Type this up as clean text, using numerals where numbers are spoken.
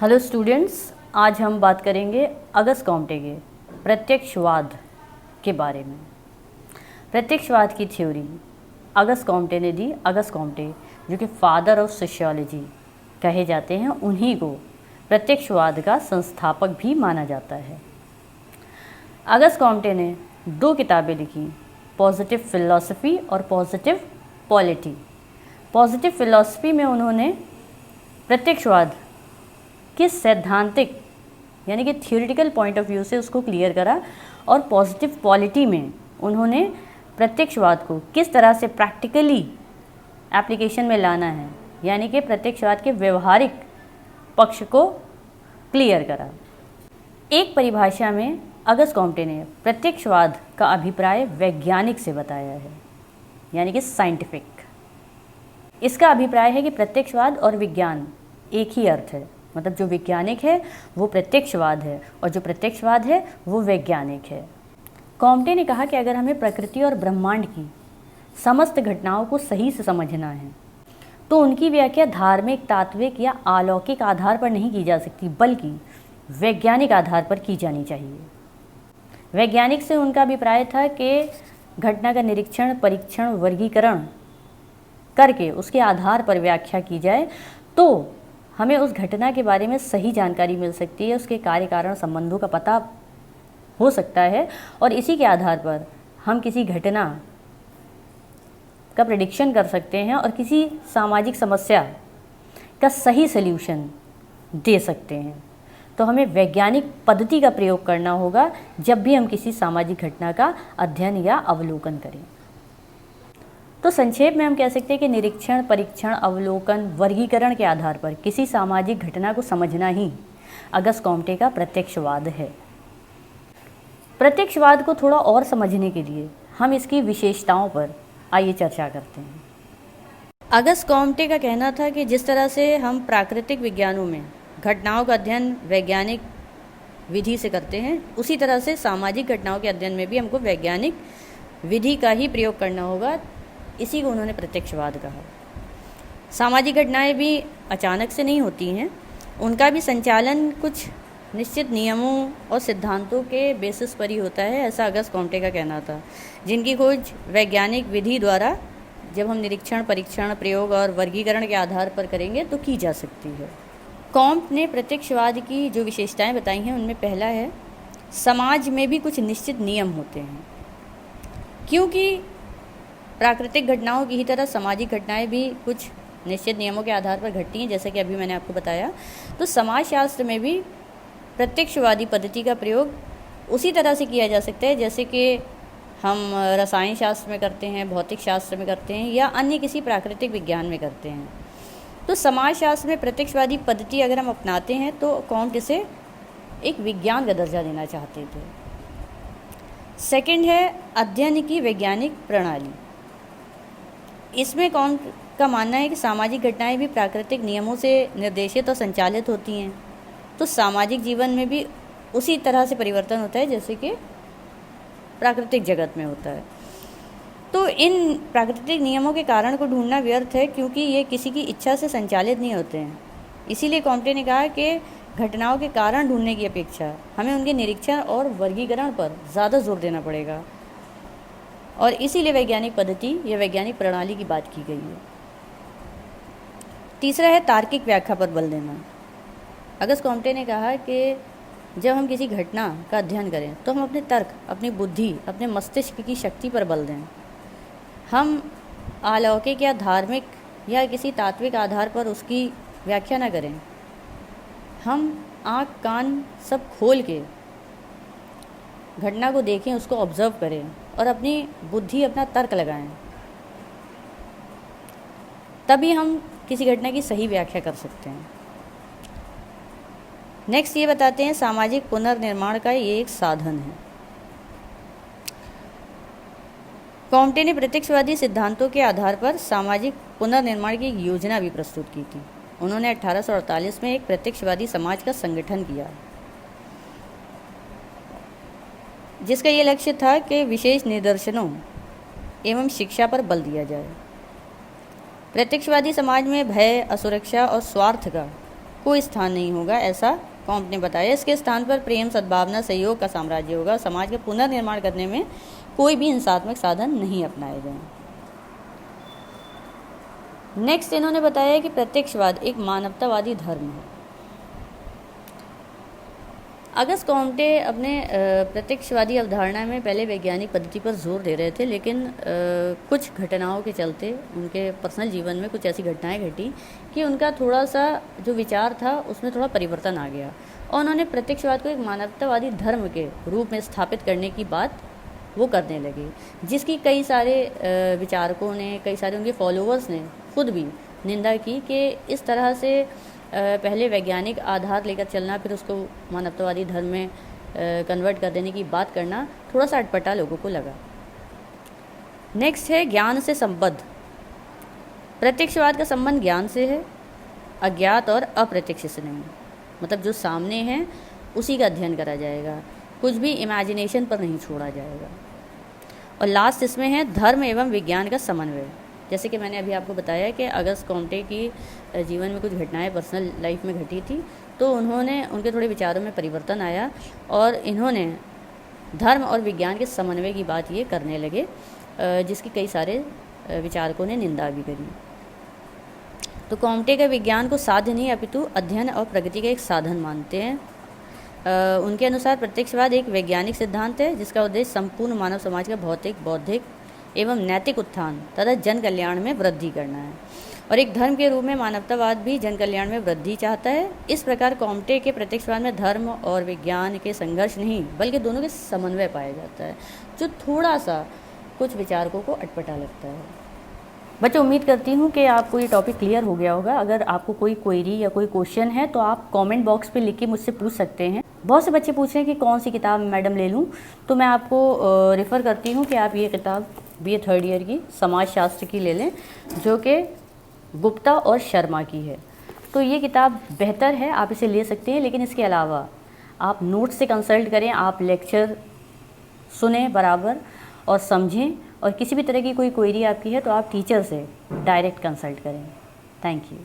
Hello students, आज हम बात करेंगे अगस्त कॉम्टे के प्रत्यक्षवाद के बारे में। प्रत्यक्षवाद की थ्योरी अगस्त कॉम्टे ने दी। अगस्त कॉम्टे जो कि फादर ऑफ सोशियोलॉजी कहे जाते हैं, उन्हीं को प्रत्यक्षवाद का संस्थापक भी माना जाता है। अगस्त कॉम्टे ने 2 किताबें लिखी, पॉजिटिव फिलॉसफी और पॉजिटिव पॉलिटी। पॉजिटिव फिलॉसफी में उन्होंने प्रत्यक्षवाद किस सैद्धांतिक यानी कि थियोरिटिकल पॉइंट ऑफ व्यू से उसको क्लियर करा, और पॉजिटिव पॉलिटी में उन्होंने प्रत्यक्षवाद को किस तरह से प्रैक्टिकली एप्लीकेशन में लाना है, यानी कि प्रत्यक्षवाद के व्यवहारिक पक्ष को क्लियर करा। एक परिभाषा में अगस्त कॉम्टे ने प्रत्यक्षवाद का अभिप्राय वैज्ञानिक से बताया है, यानी कि साइंटिफिक। इसका अभिप्राय है कि प्रत्यक्षवाद और विज्ञान एक ही अर्थ है, मतलब जो वैज्ञानिक है वो प्रत्यक्षवाद है और जो प्रत्यक्षवाद है वो वैज्ञानिक है। कॉम्टे ने कहा कि अगर हमें प्रकृति और ब्रह्मांड की समस्त घटनाओं को सही से समझना है तो उनकी व्याख्या धार्मिक, तात्विक या अलौकिक आधार पर नहीं की जा सकती, बल्कि वैज्ञानिक आधार पर की जानी चाहिए। वैज्ञानिक से उनका अभिप्राय था कि घटना का निरीक्षण, परीक्षण, वर्गीकरण करके उसके आधार पर व्याख्या की जाए तो हमें उस घटना के बारे में सही जानकारी मिल सकती है, उसके कार्य कारण संबंधों का पता हो सकता है, और इसी के आधार पर हम किसी घटना का प्रेडिक्शन कर सकते हैं और किसी सामाजिक समस्या का सही सल्यूशन दे सकते हैं। तो हमें वैज्ञानिक पद्धति का प्रयोग करना होगा जब भी हम किसी सामाजिक घटना का अध्ययन या अवलोकन करें। तो संक्षेप में हम कह सकते हैं कि निरीक्षण, परीक्षण, अवलोकन, वर्गीकरण के आधार पर किसी सामाजिक घटना को समझना ही अगस्त कॉम्टे का प्रत्यक्षवाद है। प्रत्यक्षवाद को थोड़ा और समझने के लिए हम इसकी विशेषताओं पर आइए चर्चा करते हैं। अगस्त कॉम्टे का कहना था कि जिस तरह से हम प्राकृतिक विज्ञानों में घटनाओं का अध्ययन वैज्ञानिक विधि से करते हैं, उसी तरह से सामाजिक घटनाओं के अध्ययन में भी हमको वैज्ञानिक विधि का ही प्रयोग करना होगा। इसी को उन्होंने प्रत्यक्षवाद कहा। सामाजिक घटनाएं भी अचानक से नहीं होती हैं, उनका भी संचालन कुछ निश्चित नियमों और सिद्धांतों के बेसिस पर ही होता है, ऐसा अगस्त कॉम्टे का कहना था, जिनकी खोज वैज्ञानिक विधि द्वारा जब हम निरीक्षण, परीक्षण, प्रयोग और वर्गीकरण के आधार पर करेंगे तो की जा सकती है। कॉम्ट ने प्रत्यक्षवाद की जो विशेषताएं बताई हैं उनमें पहला है, समाज में भी कुछ निश्चित नियम होते हैं। क्योंकि प्राकृतिक घटनाओं की ही तरह सामाजिक घटनाएं भी कुछ निश्चित नियमों के आधार पर घटती हैं, जैसे कि अभी मैंने आपको बताया। तो समाजशास्त्र में भी प्रत्यक्षवादी पद्धति का प्रयोग उसी तरह से किया जा सकता है जैसे कि हम रसायन शास्त्र में करते हैं, भौतिक शास्त्र में करते हैं, या अन्य किसी प्राकृतिक विज्ञान में करते हैं। तो समाजशास्त्र में प्रत्यक्षवादी पद्धति अगर हम अपनाते हैं तो कॉम्ट इसे एक विज्ञान का दर्जा देना चाहते थे। सेकंड है अध्ययन की वैज्ञानिक प्रणाली। इसमें कॉम्ट का मानना है कि सामाजिक घटनाएं भी प्राकृतिक नियमों से निर्देशित और संचालित होती हैं, तो सामाजिक जीवन में भी उसी तरह से परिवर्तन होता है जैसे कि प्राकृतिक जगत में होता है। तो इन प्राकृतिक नियमों के कारण को ढूंढना व्यर्थ है, क्योंकि ये किसी की इच्छा से संचालित नहीं होते हैं। इसीलिए कॉम्टे ने कहा कि घटनाओं के कारण ढूंढने की अपेक्षा हमें उनके निरीक्षण और वर्गीकरण पर ज़्यादा जोर देना पड़ेगा, और इसीलिए वैज्ञानिक पद्धति या वैज्ञानिक प्रणाली की बात की गई है। तीसरा है तार्किक व्याख्या पर बल देना। अगस्त कॉम्टे ने कहा कि जब हम किसी घटना का अध्ययन करें तो हम अपने तर्क, अपनी बुद्धि, अपने मस्तिष्क की शक्ति पर बल दें। हम अलौकिक या धार्मिक या किसी तात्विक आधार पर उसकी व्याख्या न करें। हम आँख, कान सब खोल के घटना को देखें, उसको ऑब्जर्व करें और अपनी बुद्धि, अपना तर्क लगाएं, तभी हम किसी घटना की सही व्याख्या कर सकते हैं। नेक्स्ट ये बताते हैं सामाजिक पुनर्निर्माण का ये एक साधन है। कॉम्टे ने प्रत्यक्षवादी सिद्धांतों के आधार पर सामाजिक पुनर्निर्माण की एक योजना भी प्रस्तुत की थी। उन्होंने 1848 में एक प्रत्यक्षवादी समाज का संगठन किया, जिसका ये लक्ष्य था कि विशेष निदर्शनों एवं शिक्षा पर बल दिया जाए। प्रत्यक्षवादी समाज में भय, असुरक्षा और स्वार्थ का कोई स्थान नहीं होगा, ऐसा कॉम्ट ने बताया। इसके स्थान पर प्रेम, सद्भावना, सहयोग का साम्राज्य होगा। समाज के पुनर्निर्माण करने में कोई भी हिंसात्मक साधन नहीं अपनाए गए। नेक्स्ट इन्होंने बताया कि प्रत्यक्षवाद एक मानवतावादी धर्म है। अगस्त कॉम्टे अपने प्रत्यक्षवादी अवधारणा में पहले वैज्ञानिक पद्धति पर जोर दे रहे थे, लेकिन कुछ घटनाओं के चलते उनके पर्सनल जीवन में कुछ ऐसी घटनाएं घटी कि उनका थोड़ा सा जो विचार था उसमें थोड़ा परिवर्तन आ गया और उन्होंने प्रत्यक्षवाद को एक मानवतावादी धर्म के रूप में स्थापित करने की बात वो करने लगे, जिसकी कई सारे विचारकों ने, कई सारे उनके फॉलोअर्स ने खुद भी निंदा की कि इस तरह से पहले वैज्ञानिक आधार लेकर चलना, फिर उसको मानवतावादी धर्म में कन्वर्ट कर देने की बात करना थोड़ा सा अटपटा लोगों को लगा। नेक्स्ट है ज्ञान से संबद्ध। प्रत्यक्षवाद का संबंध ज्ञान से है, अज्ञात और अप्रत्यक्ष से नहीं। मतलब जो सामने है उसी का अध्ययन करा जाएगा, कुछ भी इमेजिनेशन पर नहीं छोड़ा जाएगा। और लास्ट इसमें है धर्म एवं विज्ञान का समन्वय। जैसे कि मैंने अभी आपको बताया कि अगस्त कॉम्टे की जीवन में कुछ घटनाएं पर्सनल लाइफ में घटी थी, तो उनके थोड़े विचारों में परिवर्तन आया और इन्होंने धर्म और विज्ञान के समन्वय की बात ये करने लगे, जिसकी कई सारे विचारकों ने निंदा भी करी। तो कॉम्टे का विज्ञान को साध्य नहीं अपितु अध्ययन और प्रगति का एक साधन मानते हैं। उनके अनुसार प्रत्यक्षवाद एक वैज्ञानिक सिद्धांत है जिसका उद्देश्य संपूर्ण मानव समाज का भौतिक, बौद्धिक एवं नैतिक उत्थान तथा जन कल्याण में वृद्धि करना है। और एक धर्म के रूप में मानवतावाद भी जन कल्याण में वृद्धि चाहता है। इस प्रकार कॉम्टे के प्रत्यक्षवाद में धर्म और विज्ञान के संघर्ष नहीं बल्कि दोनों के समन्वय पाया जाता है, जो थोड़ा सा कुछ विचारकों को अटपटा लगता है। बच्चों, उम्मीद करती हूँ कि आपको ये टॉपिक क्लियर हो गया होगा। अगर आपको कोई क्वेरी या कोई क्वेश्चन है तो आप कमेंट बॉक्स पे लिख के मुझसे पूछ सकते हैं। बहुत से बच्चे पूछ रहे हैं कि कौन सी किताब मैडम ले लूँ, तो मैं आपको रेफ़र करती हूँ कि आप ये किताब BA थर्ड ईयर की समाजशास्त्र की ले लें, जो कि गुप्ता और शर्मा की है। तो ये किताब बेहतर है, आप इसे ले सकते हैं। लेकिन इसके अलावा आप नोट्स से कंसल्ट करें, आप लेक्चर सुने बराबर और समझें, और किसी भी तरह की कोई क्वेरी आपकी है तो आप टीचर से डायरेक्ट कंसल्ट करें। Thank you.